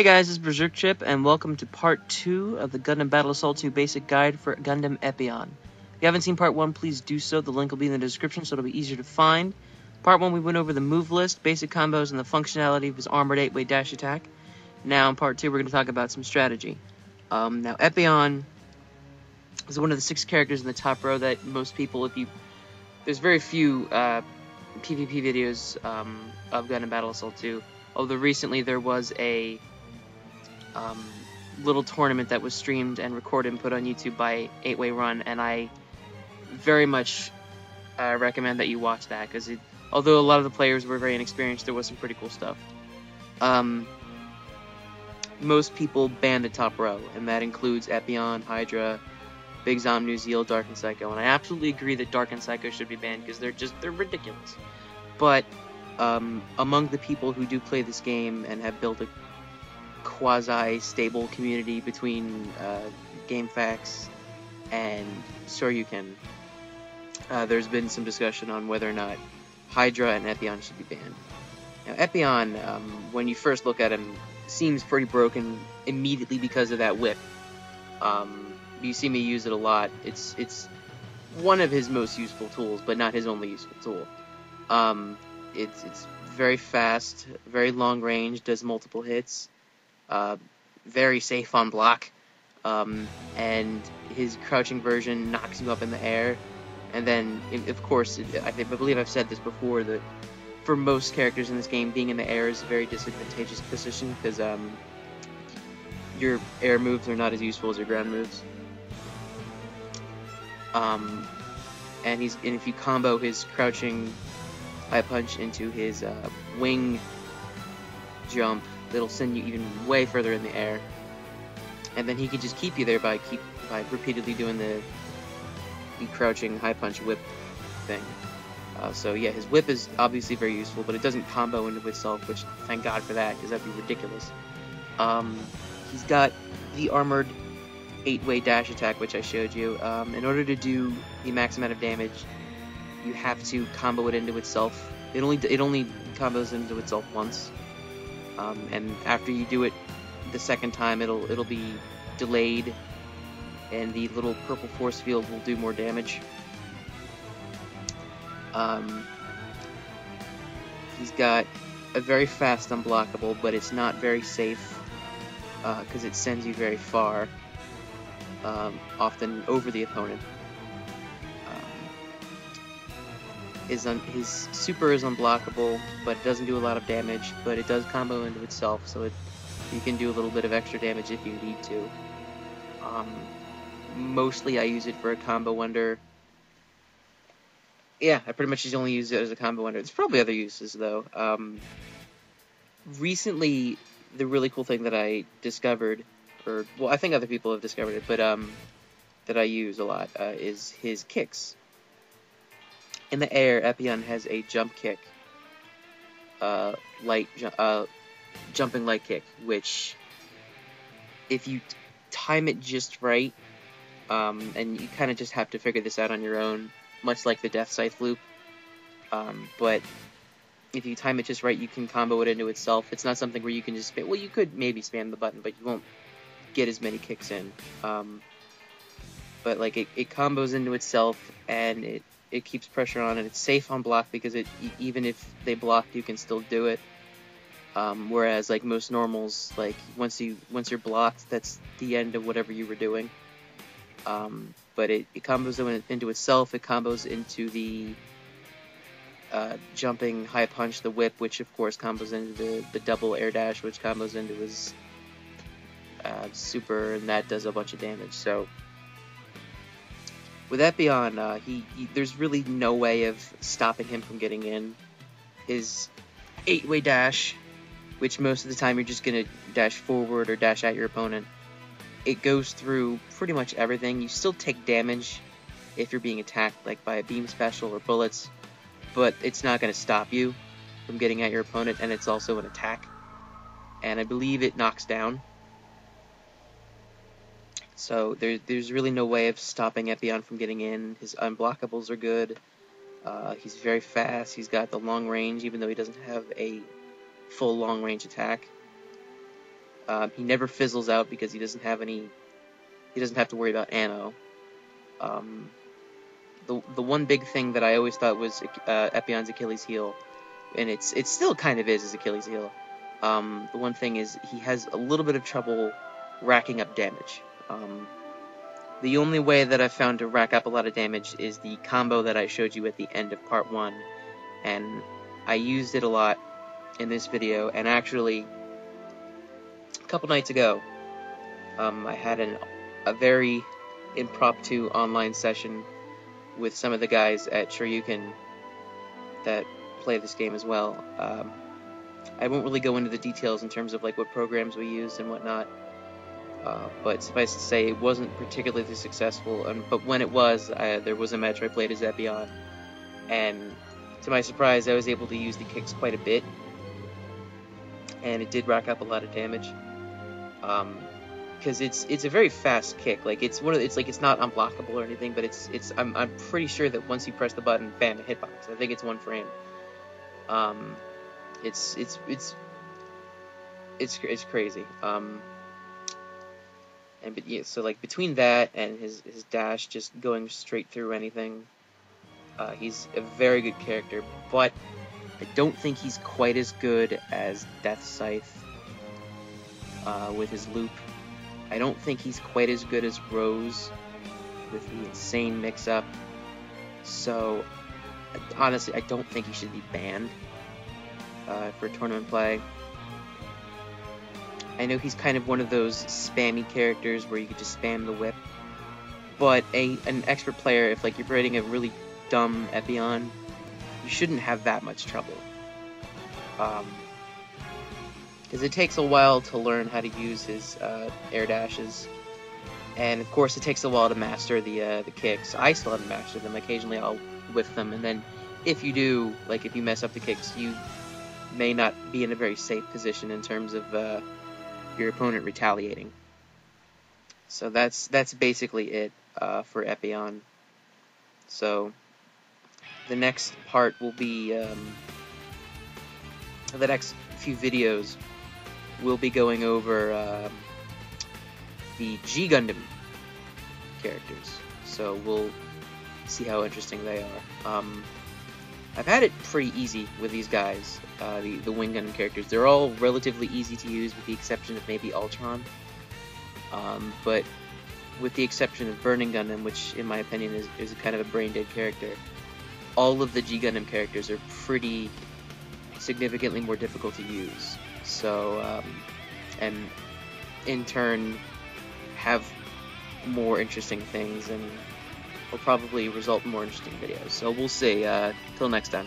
Hey guys, this is BerserkChip, and welcome to part 2 of the Gundam Battle Assault 2 Basic Guide for Gundam Epyon. If you haven't seen part 1, please do so. The link will be in the description, so it'll be easier to find. Part 1, we went over the move list, basic combos, and the functionality of his armored 8-way dash attack. Now, in part 2, we're going to talk about some strategy. Now, Epyon is one of the 6 characters in the top row that most people, there's very few PvP videos of Gundam Battle Assault 2, although recently there was a little tournament that was streamed and recorded and put on YouTube by 8-Way Run, and I very much recommend that you watch that, because although a lot of the players were very inexperienced, there was some pretty cool stuff. Most people ban the top row, and that includes Epyon, Hydra, Big Zom, New Zeal, Dark and Psycho, and I absolutely agree that Dark and Psycho should be banned, because they're ridiculous. But among the people who do play this game and have built a quasi-stable community between GameFAQs and Shoryuken, there's been some discussion on whether or not Hydra and Epyon should be banned. Now, Epyon, when you first look at him, seems pretty broken immediately because of that whip. You see me use it a lot. It's one of his most useful tools, but not his only useful tool. It's very fast, very long range, does multiple hits. Very safe on block, and his crouching version knocks you up in the air, and then, of course, I believe I've said this before, that for most characters in this game, being in the air is a very disadvantageous position, because your air moves are not as useful as your ground moves. And if you combo his crouching high punch into his wing jump, it'll send you even way further in the air, and then he can just keep you there by repeatedly doing the crouching high punch whip thing. So yeah, his whip is obviously very useful, but it doesn't combo into itself, which thank God for that, because that'd be ridiculous. He's got the armored 8-way dash attack, which I showed you. In order to do the max amount of damage, you have to combo it into itself. It only combos into itself once. And after you do it the second time, it'll be delayed, and the little purple force field will do more damage. He's got a very fast unblockable, but it's not very safe, because it sends you very far, often over the opponent. His super is unblockable, but it doesn't do a lot of damage, but it does combo into itself, so you can do a little bit of extra damage if you need to. Mostly I use it for a combo under. Yeah, I pretty much just only use it as a combo under. There's probably other uses, though. Recently, the really cool thing that I discovered, well, I think other people have discovered it, but that I use a lot, is his kicks. In the air, Epyon has a jump kick, jumping light kick, which, if you time it just right, and you kind of just have to figure this out on your own, much like the Death Scythe loop, but if you time it just right, you can combo it into itself. It's not something where you can just spam. Well, you could maybe spam the button, but you won't get as many kicks in. But like it combos into itself, and it keeps pressure on, and it's safe on block, because even if they block, you can still do it. Whereas like most normals, like once you're blocked, that's the end of whatever you were doing. But it combos into itself. It combos into the jumping high punch, the whip, which of course combos into the double air dash, which combos into his super, and that does a bunch of damage. So with Epyon, there's really no way of stopping him from getting in. His 8-way dash, which most of the time you're just going to dash forward or dash at your opponent, it goes through pretty much everything. You still take damage if you're being attacked, like by a beam special or bullets, but it's not going to stop you from getting at your opponent, and it's also an attack. And I believe it knocks down. So there's really no way of stopping Epyon from getting in. His unblockables are good. He's very fast. He's got the long range, even though he doesn't have a full long range attack. He never fizzles out because he doesn't have to worry about ammo. The one big thing that I always thought was Epyon's Achilles heel, and it still kind of is his Achilles heel. The one thing is he has a little bit of trouble racking up damage. The only way that I've found to rack up a lot of damage is the combo that I showed you at the end of part 1, and I used it a lot in this video. And actually, a couple nights ago, I had a very impromptu online session with some of the guys at Shoryuken that play this game as well. I won't really go into the details in terms of like what programs we used and whatnot, but suffice to say, it wasn't particularly successful. But when it was, there was a match where I played as Epyon, and to my surprise, I was able to use the kicks quite a bit, and it did rack up a lot of damage. Because it's a very fast kick. Like it's not unblockable or anything, but I'm pretty sure that once you press the button, bam, a hitbox. I think it's 1 frame. It's crazy. But yeah, so like between that and his dash just going straight through anything, he's a very good character. But I don't think he's quite as good as Death Scythe with his loop. I don't think he's quite as good as Rose with the insane mix-up. So, honestly, I don't think he should be banned for tournament play. I know he's kind of one of those spammy characters where you could just spam the whip. But an expert player, if like you're raiding a really dumb Epyon, you shouldn't have that much trouble. Because it takes a while to learn how to use his air dashes, and of course it takes a while to master the kicks. I still haven't mastered them. Occasionally I'll whiff them, and then if you do, like if you mess up the kicks, you may not be in a very safe position in terms of your opponent retaliating. So that's basically it for Epyon. So the next part will be the next few videos. We'll be going over the G Gundam characters, so we'll see how interesting they are. I've had it pretty easy with these guys, the Wing Gundam characters. They're all relatively easy to use with the exception of maybe Ultron, but with the exception of Burning Gundam, which in my opinion is kind of a brain-dead character, all of the G Gundam characters are pretty significantly more difficult to use. So, and in turn have more interesting things and will probably result in more interesting videos. So we'll see. Till next time.